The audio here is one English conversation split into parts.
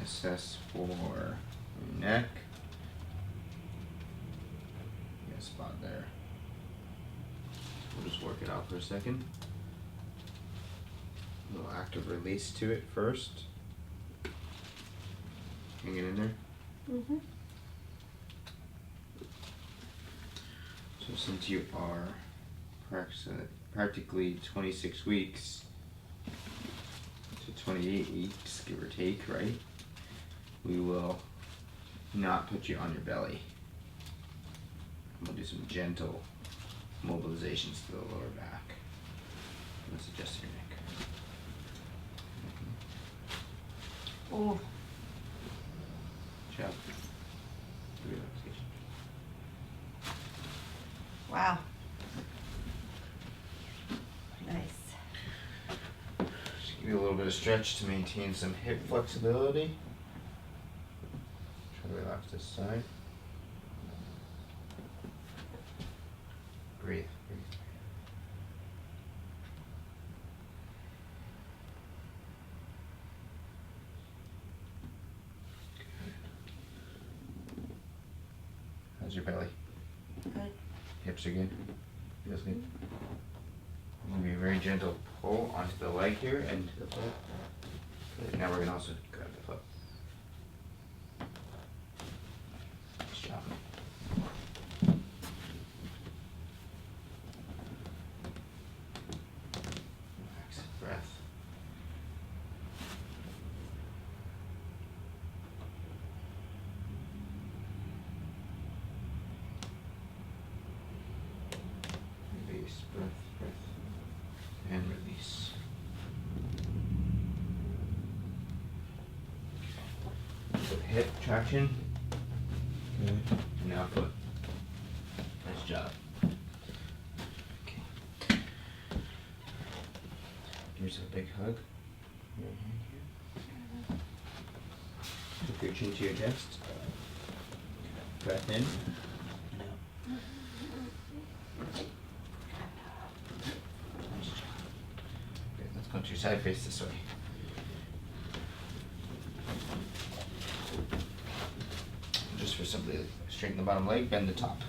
assess for your neck. Got a spot there. We'll just work it out for a second. A little active release to it first. Hang it in there. Mm-hmm. So since you are practically 26 weeks to 28 weeks, give or take, right? We will not put you on your belly. We'll do some gentle mobilizations to the lower back. Let's adjust your neck. Oh. Job. Relaxation. Wow. Nice. Just give you a little bit of stretch to maintain some hip flexibility. Try to relax this side. Breathe, breathe. How's your belly? Good. Hips are good? Feels good? I'm going to be a very gentle pull onto the leg here and to the foot. Good. Now we're going to also grab the foot. Nice job. Relax. Breath. Release, breath, breath, and release. So hip traction. Good. And now foot. Nice job. Okay. Give yourself a big hug. Your hand here. Hook your chin to your chest. Breath in. And out. Nice job. Good. Let's go to your side face this way. Just for simply straighten the bottom leg, bend the top.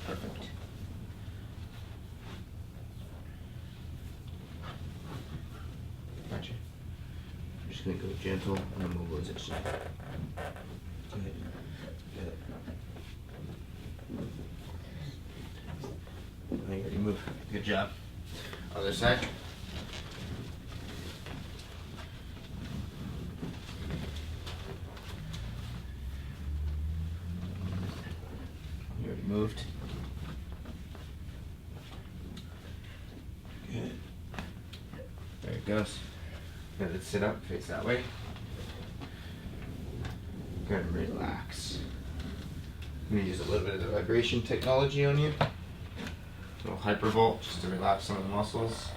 Perfect. Gotcha. I'm just gonna go gentle on the mobilization. Good. Good. Now you already move. Good job. Other side. You already moved. Good. There it goes. Let it sit up, face that way. Good, relax. I'm gonna use a little bit of the vibration technology on you. A little hypervolt just to relax some of the muscles.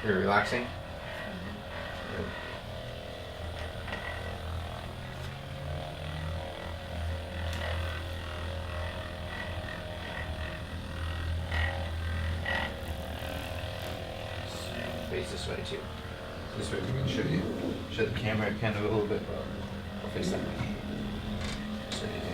You're relaxing? Good. Face this way too. This way we can show the camera kind of a little bit. I'll face that way. So you do.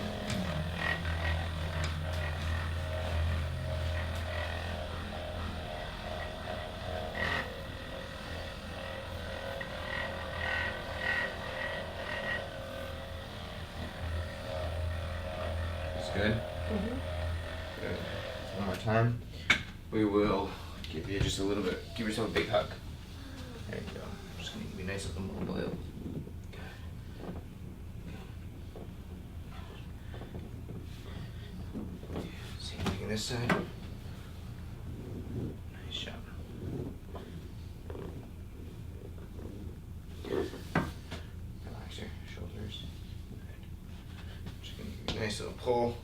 That's good. Mm-hmm. Good. One more time. We will give you just a little bit. Give yourself a big hug. There you go. I'm just gonna be nice with the mobile. Same thing on this side. Nice job. Relax your shoulders. Just gonna give you a nice little pull.